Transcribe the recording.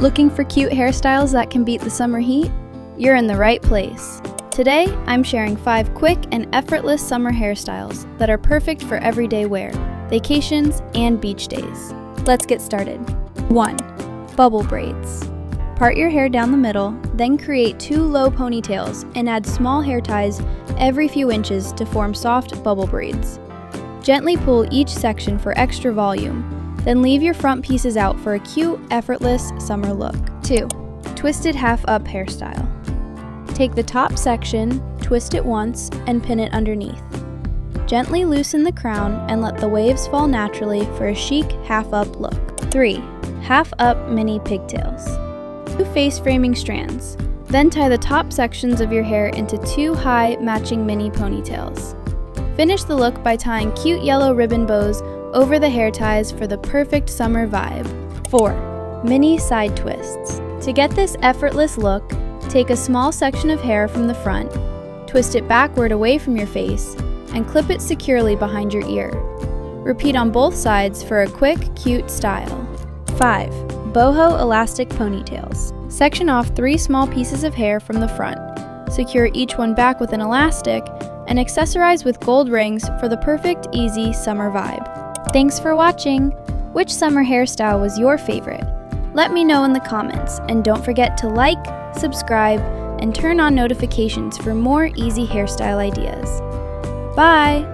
Looking for cute hairstyles that can beat the summer heat? You're in the right place. Today, I'm sharing 5 quick and effortless summer hairstyles that are perfect for everyday wear, vacations, and beach days. Let's get started. 1. Bubble braids. Part your hair down the middle, then create 2 low ponytails and add small hair ties every few inches to form soft bubble braids. Gently pull each section for extra volume, then leave your front pieces out for a cute, effortless summer look. 2. Twisted half-up hairstyle. Take the top section, twist it once, and pin it underneath. Gently loosen the crown and let the waves fall naturally for a chic half-up look. 3. Half-up mini pigtails. 2 face-framing strands. Then tie the top sections of your hair into 2 high, matching mini ponytails. Finish the look by tying cute yellow ribbon bows over the hair ties for the perfect summer vibe. 4. Mini side twists. To get this effortless look, take a small section of hair from the front, twist it backward away from your face, and clip it securely behind your ear. Repeat on both sides for a quick, cute style. 5. Boho elastic ponytails. Section off 3 small pieces of hair from the front. Secure each one back with an elastic, and accessorize with gold rings for the perfect, easy summer vibe. Thanks for watching! Which summer hairstyle was your favorite? Let me know in the comments, and don't forget to like, subscribe, and turn on notifications for more easy hairstyle ideas. Bye!